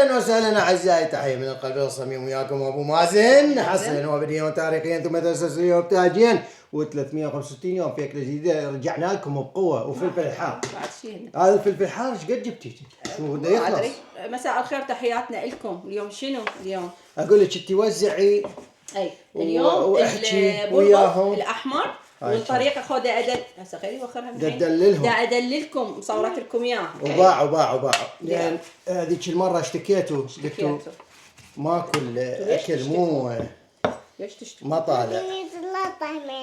اهلا وسهلا اعزائي، تحيه من القلب الصميم، وياكم ابو مازن حصريا وبديا وتاريخيا ثم تسلسليا وابتهاجيا و365 يوم في اكله جديده. رجعنا لكم بقوه وفلفل حار. هذا الفلفل حار ايش قد جبتي؟ شو بده يخلص؟ مساء الخير، تحياتنا لكم. اليوم شنو اليوم؟ اقول لك توزعي. اي اليوم واحكي وياهم الاحمر، والطريقه خذها هسه خليني اوخرها من الحين. ادللهم، ادللكم صورت لكم اياها. وباعوا لان هذيك المره اشتكيتوا قلتوا ماكل اكل مو ليش تشتكي؟ ما طالع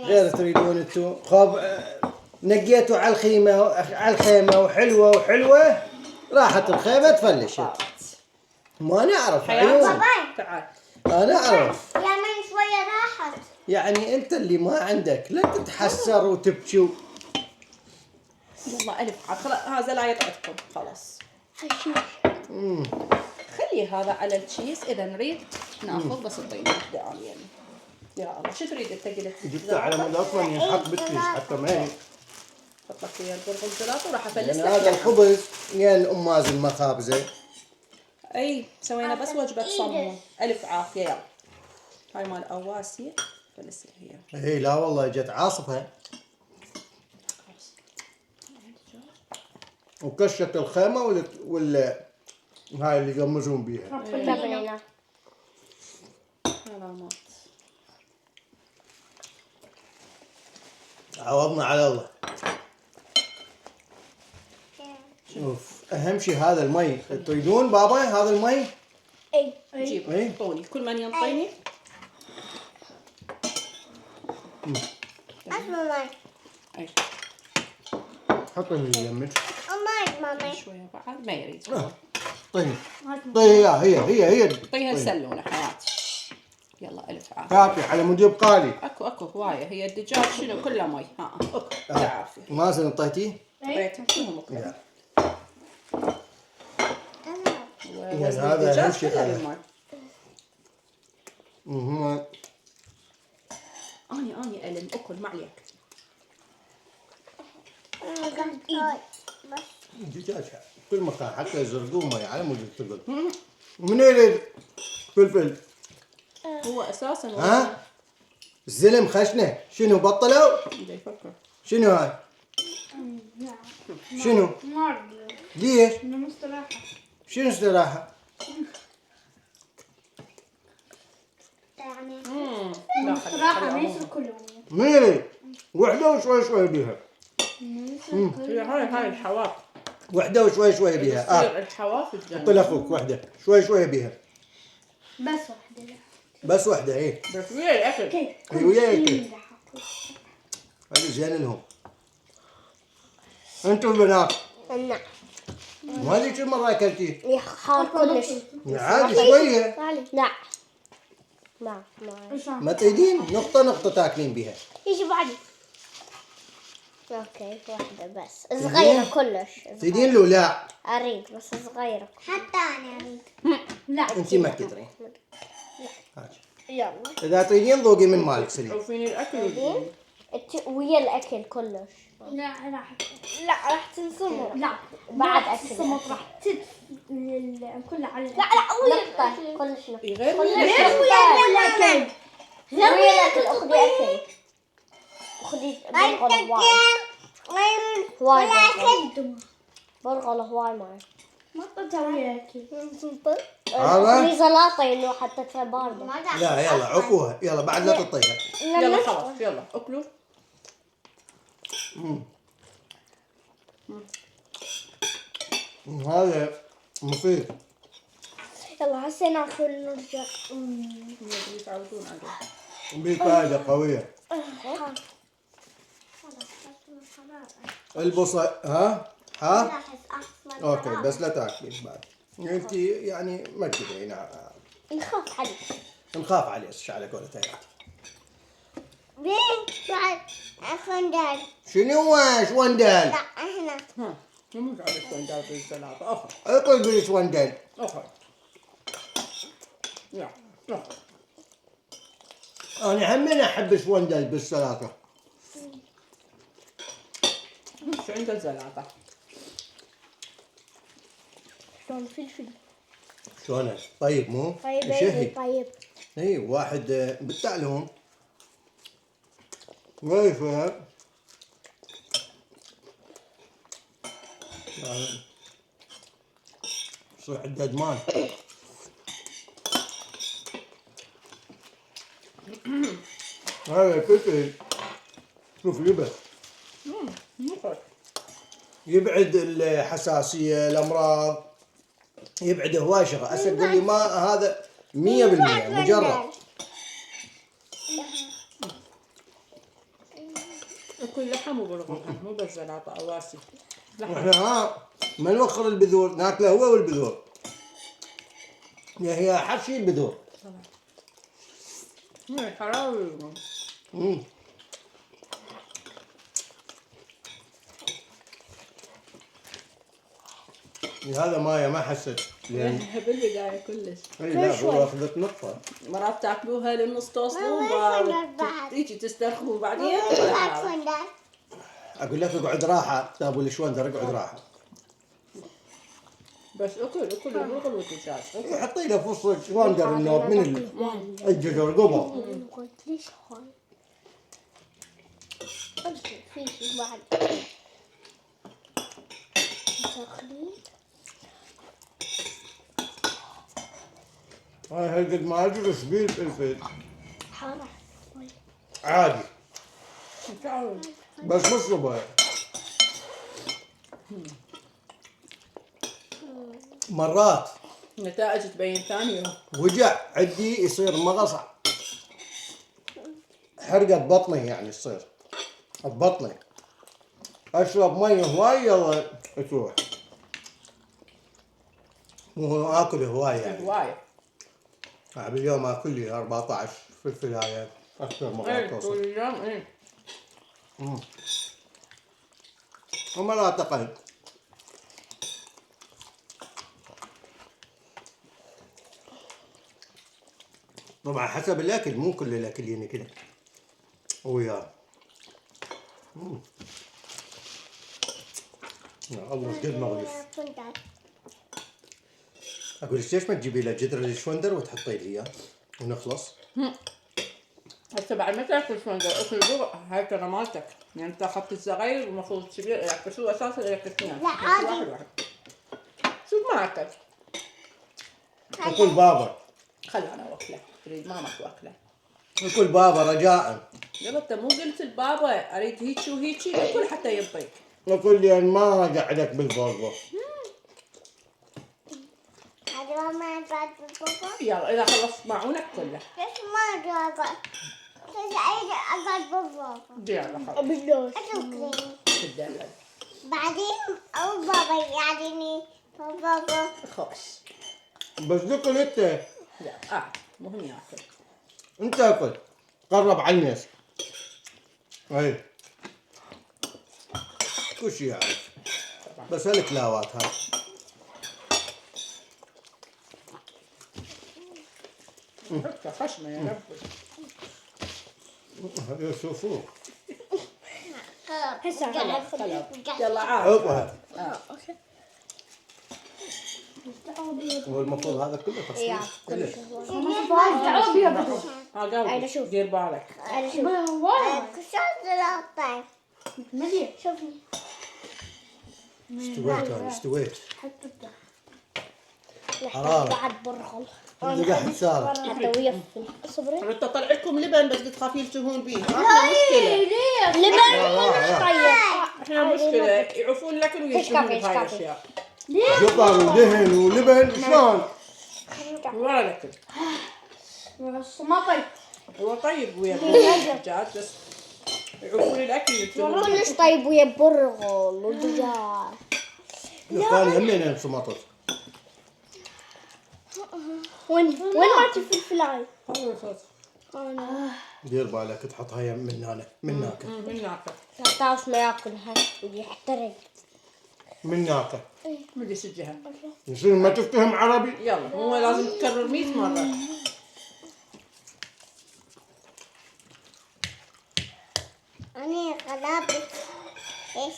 غير تريدون انتم خب نقيتوا على الخيمه وحلوه راحت الخيمه تفلشت. ما نعرف عيون. تعال انا اعرف يا من شويه راحت. يعني انت اللي ما عندك لا تتحسر وتبكي. يلا الف خلاص هذا لا يطعتكم خلاص. خلي هذا على التشيز. اذا نريد ناخذ بس الطينه واحده يعني. يا الله شو تريد انت؟ قلت جبته على مود اصلا ينحط بالكيس حتى ما حط لك ويا البرغل زلاطه وراح افلس لك. هذا الخبز يا ام مازن مخابزه. اي سوينا بس وجبه صمون. الف عافيه. يلا هاي مال اواسي فلس هي. اي لا والله جت عاصفه وكشت الخيمه ولا هاي اللي يغمزون بيها. علامات. عوضنا على الله. شوف اهم شيء هذا المي. تريدون بابا هذا المي؟ اي جيب اي اعطوني كل من ينطيني. اسمع ماي. اي حطي اللي يمك. ماي مامي. شويه بعد ما يريد. طيب طيب هي طيها السلونه حياتي. يلا الف عافيه. كافي على مود يبقى لي. اكو هوايه. هي الدجاج شنو كله مي. ها اكو بالعافيه. مازن انطيتيه؟ بيتهم كلهم اكو. يعني هذا اهم شيء هذا. اني الم اكل ما عليك. دجاج كل مكان حتى يزرقوه مي على مود تقول. من يريد فلفل؟ هو اساسا ها؟ الزلم خشنه شنو بطلوا؟ يفكر شنو هاي؟ شنو؟ ليش؟ شنو استراحة؟ راحه ما يصير كلهم. من يريد؟ وحدة وشوي بيها. هاي الحواف. وحدة وشوي بيها. الحواف الجنة. حط لاخوك وحدة شوي بيها. بس وحدة ايه. بس ويا الاكل. اي ويا الاكل. هذا زين لهم. انتم البنات. نعم. ما هذيك المرة اكلتيه؟ يا حار كلش. عادي شوية. لا. ما تريدين نقطة تاكلين بيها. يجي بعدي. اوكي واحدة بس صغيرة كلش. تريدين له لا؟ اريد بس صغيرة. حتى انا اريد. لا انت ما تدرين. يلا. اذا تريدين ذوقي من مالك سليم. شوفين الاكل. ويا الاكل كلش. لا راح تنصمر. لا بعد اكل. الصمت راح كله على لا ويا كلش نقطة. غير ويا الاكل. ويا الاكل اخذي اكل. اخذي برغل هواي معي. ما تسوي اكل. هذا زلاطة انه حتى ترى باردة. لا يلا عقوها يلا بعد لا تطيها. يلا خلاص يلا اكلوا. هذا مفيد. يلا هسه ناكل نرجع. يتعودون عليه. بفائدة قوية. البصل ها اوكي بس لا تاكلين بعد. انت يعني ما تدرين. نخاف عليك. نخاف عليه على قولة حياتي. بعد فندال. شنو شوندل؟ لا احنا. مو قاعد الشوندال بالسلطة. اخر. اكل بالشوندل. اخر. يلا. انا همين احب الشوندل بالسلطة. شو عند الزلطة؟ شلون فلفل. شلونه؟ طيب مو؟ طيب يشهي. طيب. اي واحد بالتعلوم ما يفهم يعني يصير عنده ادمان. هذا الفلفل شوف يبعد يبعد الحساسية الأمراض، يبعد هواي شغل. هسه تقول لي ما هذا 100% مجرد. اكل لحم وبرغل مو بس زلاطة اواسي. احنا ما نوخر البذور، ناكله هو والبذور. هي حشي البذور. حرام. هذا مايه ما حسيت لان بالبداية كلش. اي لا هو اخذت نقطة. مرات تاكلوها للنص توصلون تيجي تسترخوا بعدين. اقول لك اقعد راحة ابو الشوندر اقعد راحة. بس اكل البرغل والدجاج. حطي له فص شوندر النوب من الجزر قبل. ليش هون؟ في شيء بعد. هاي هالقد ما اجلس بيه الفلفل حارة عادي بس مش صبايا. مرات النتائج تبين ثاني يوم. وجع عندي يصير مغص، حرقة بطني يعني تصير ببطني. اشرب مي هواي يلا تروح. مو اكل هواي يعني. هواي. باليوم اكل لي 14 فلفل هاي اكثر مرات توصل. طول اليوم ايه. ومرات اقل. طبعا حسب الاكل مو كل الاكل يعني كذا. ويا يا الله قد مغلف. اقول ليش ما تجيبي له جدر الشوندر وتحطي لي اياه ونخلص. هسه بعد ما تاكل شوندر اكل البرغل هاي ترى مالتك، يعني انت اخذت الصغير والمفروض الكبير يعكسوه اساسا يعكسونه. لا عادي. واحد شوف ما اكل. اكل بابا. خل انا واكله، تريد ماما واكله. اكل بابا رجاء. يلا انت مو قلت البابا اريد هيك وهيك اكل حتى ينطيك. اكل لي ما قعدك بالفوضى. ما بعد بالبابا. يلا اذا خلصت معونك كله. ليش ما جاوب؟ ليش عايز أقعد بالبابا؟ يلا خلاص. باللوش. تدلل. بعدين أو بابا يعديني بابا. خوش. بس اكل انت. لا مهم ياكل. انت اكل. قرب على الناس. اي كل شيء يعرف. بس هالكلاوات هاي. حتى خشمه يا ربي. يشوفوه. يلا عاد. اوكي. هو المفروض هذا كله تصوير. قال شوف. دير بالك. أنا شوف. شوف مليح. شوفني. استويت انا استويت. حرام. بعد برغل. اللي قاعد صار. حتى ويفل. اصبري. انت طلع لكم لبن بس تخافين تشوفون بيه. مشكلة. لبن مش طيب. احنا مشكلة يعوفون الاكل ويشتهون بهاي الاشياء. جبر ودهن ولبن شلون؟ ولا الاكل. بس ما طيب. هو طيب ويا الدجاج بس يعوفون الاكل يشتهون. ليش طيب ويا برغل ودجاج؟ الثاني همين انصمطت. وين ما تفلفل هاي؟ دير بالك تحط هاي من هنا من هناك. من هناك. تعرف ما ياكل هاي ويحترق. من هناك. من ذي الجهة. يصير ما تفتهم عربي. يلا هو لازم تكرر 100 مرة. أنا غلابة. إيش؟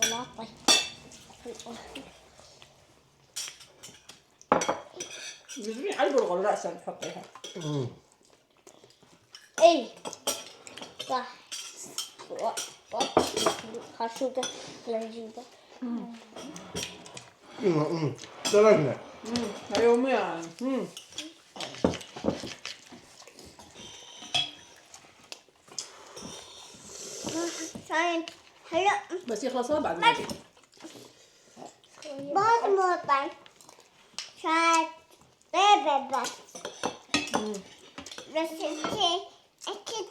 سلطة. جذرين على البرغل رأسا تحطيها. اي صح. خرشوقة لنجيبه. تركنا. يوميا يعني. هلا بس يخلصون بعد ما يجي. بعد موطن شايف بيبي بس انتي اكيد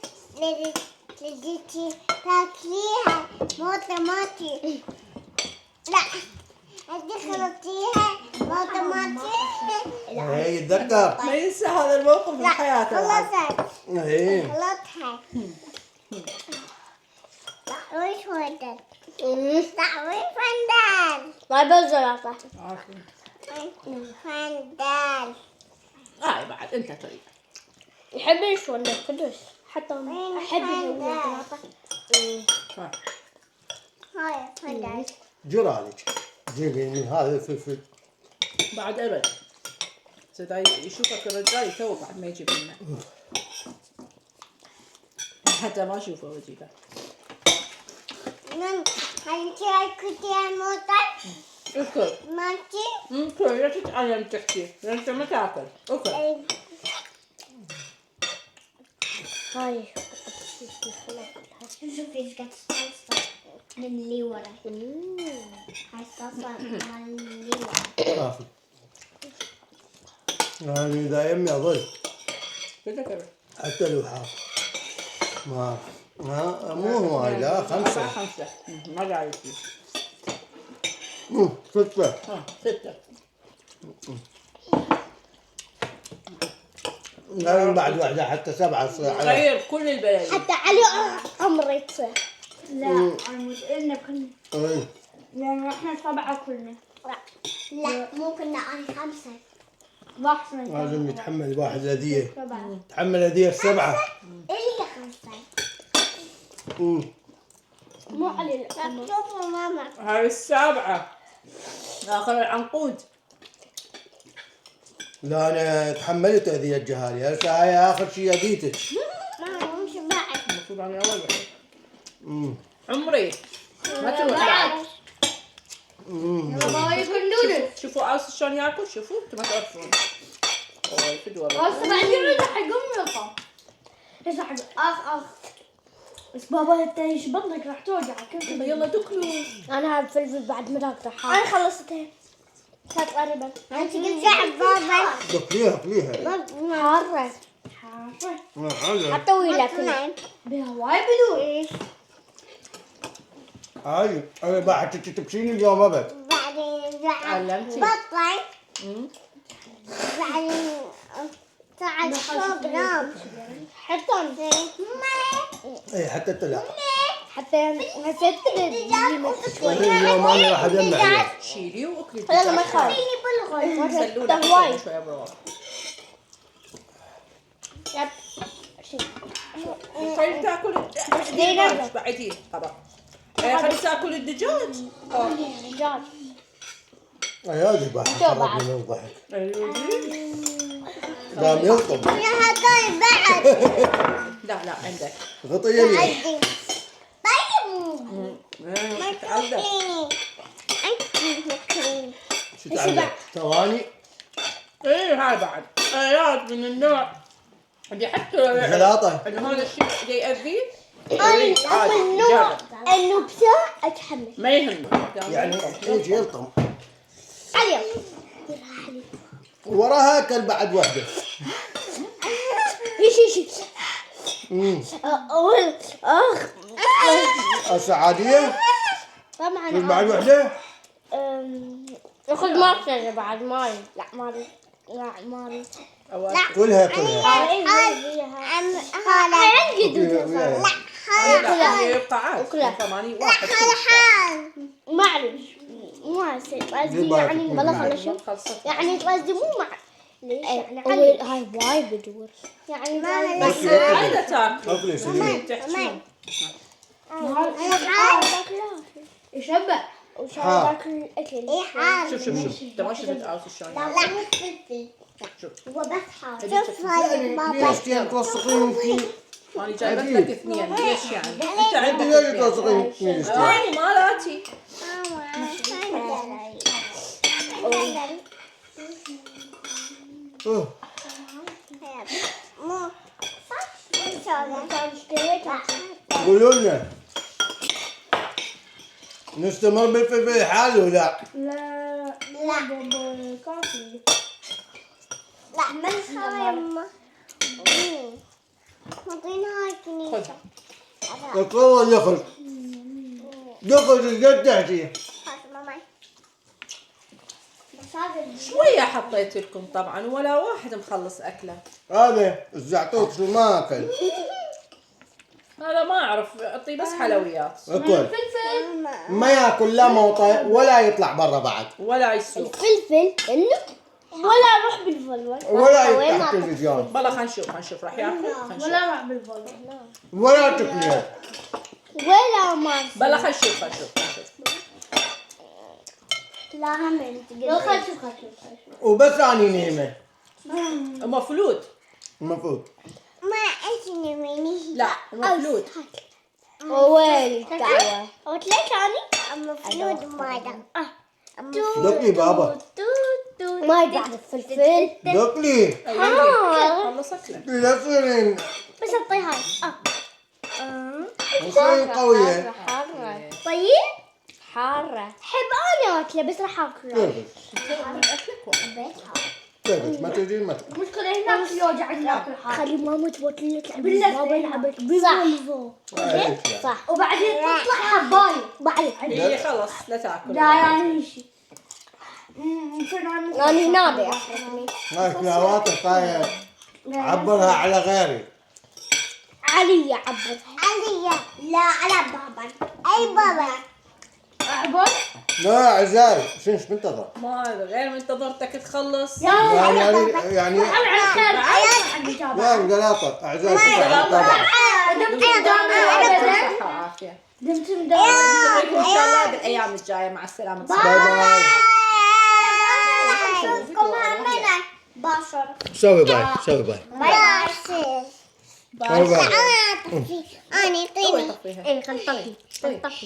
لقيتي تاكليها موطي لا انتي خلطتيها موطي هي يتذكر. ما ينسى هذا الموقف في حياته. خلصت ايه خلطها وش ودك؟ تعوي فندان ما بزرعه فندان بعد انت تريد. يحب الفندق كلش حتى احب الزلطه. هاي فندان جرالك جيبي من هذا الفلفل. بعد ابد. ستاي يشوفك الرجال يتوه بعد ما يجيب لنا. حتى ما اشوفه وجهه. هل انت اكلتي الموطن؟ اكل. ماشي؟ اكل لا تتعلم تحكي، انت ما تاكل، اكل. هاي شوفي ايش قد صلصة من اللي ورا. هاي الصلصة من اللي ورا. كافي. يعني دايم يظل كذا كذا. حتى لو حار. ما مو هواي لا 5. 5 ما قاعد فيه. 6. 6. لا بعد واحدة حتى 7 تصير غير كل البلايين. حتى علي عمري تصير. لا المديرنا كلنا. لأن احنا 7 كلنا. لا مو كنا أنا 5. لازم يتحمل الواحد هدية. تحمل هدية 7. إلا 5. مو علي لا شوفوا ماما. هاي 7 آخر العنقود. لا أنا تحملت هذه الجهالي. هسه هاي آخر شيء هديتك. ماما مو شبعت. المفروض أنا أول واحد. عمري ما تروح بعد. ما يكلونه. شوفوا عاوز شلون ياكل. شوفوا انتم ما تعرفون. اوه فدوه. بس بعدين رجع حقهم يقع. رجع اخ بس بابا انت ايش بطنك راح توجع كيف يلا تاكلوا. انا هذا الفلفل بعد ما اقدر. انا خلصتها. كانت قريبة. انت قلت لعب بابا. كليها. حارة. حتى ويلك بهواي بدوش. هاي أنا بعد تبشيني اليوم أبد. بعدين علمتي. بطل. بعدين طلعت فوق نام. حتى اي حتى انت لا. حتى نسيت شوي. اليوم انا راح اجمع. شيلي واكلي. لا ما يخالف. سلونا هواي. شوي ابو. يب. خلي تاكل. دينا. بعدين طبعا. خلي تاكل الدجاج. دجاج. هذه بعد خرج من الضحك. ايوه. قام يلطم. يا هذول بعد. لا عندك. غطيه لي. طيب. تعذب. شو تعذب؟ ثواني. ايه هاي بعد ايات من النوع اللي حتى لو ثلاثة. انه هذا الشيء اللي يأذيه. أنا من نوع إنه بسرعة أتحمل. ما يهم. يعني يجي يلطم. عليهم. وراها اكل بعد وحده. ايش هسه عادية؟ طبعا بعد وحده؟ اخذ مرتين بعد ماري. لا ماري. لا ماري. لا كلها. يبقى عاد 8 واحد. معلش مو قصدي يعني بلا يعني قصدي مو مع ليش يعني هاي واي بدور يعني ما بس هذا تاكل. تحكي. يشبع وشاي باكل الاكل. شوف انت ما شفت عاوز شلون. لا فلفل شوف هو بس حار. شوف هاي بابا. ليش يعني توسخين فيه؟ انا جايبت لك اثنين ليش يعني؟ انت عندك ليش اثنين. توسخين فيه؟ هاي مالاتي. أوه. قولوا لنا نستمر بالفلفل الحار ولا؟ لا بابا كافي. لا مسخرة يما. مطينا هاي كنيسة. تطور يخرج الجد تحتي. شوية حطيت لكم طبعا ولا واحد مخلص أكله. هذا الزعتوت شو ما اكل. هذا ما أعرف أعطيه بس حلويات. اكل ما ياكل لا موطى ولا يطلع برا بعد ولا يسوق. فلفل انه ولا اروح بالفلفل ولا يفتح التلفزيون بالله خلينا نشوف راح ياكل. ولا اروح بالفلفل ولا تاكليه. ولا ما بالله خلينا نشوف. لا هم انت خل شوف وبس اني نيمه مفلوت. المفروض ما انت نميني لا مفلوت. وين الدعوة قلت لك اني مفلوت ما دقلي بابا ما يبعد الفلفل دقلي خلص أكله. لا تصيرين بس اعطي هاي تصيرين قوية. حارة طيب حارة حب انا اكله بس راح اكله كيفك ما تجين ما تجين. المشكلة هناك يوجع ناكل حار خلي ماما تبطل تلعب بابا لعبت صح وبعدين تطلع حباية بعدين هي خلص لا تاكل. لا يعني شيء يعني نادي هاي كلاواتك هاي عبرها على غيري. علي عبد علي لا على بابا اي بابا عبد لا عزاي شنش منتظر ما غير منتظرتك تخلص. يعني لا انقلاطة اعزائي صحة وعافية. دمتم نشوفكم ان شاء الله بالايام الجايه. مع السلامة. باي باي. بشر سوي باي سوي باي باي باي. أنا طيني طفيها. إيه خلطتي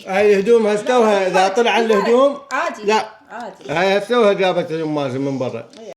هاي الهدوم هستوها اذا طلع الهدوم عادي. لا عادي. هاي هستوها جابت المازن من برا.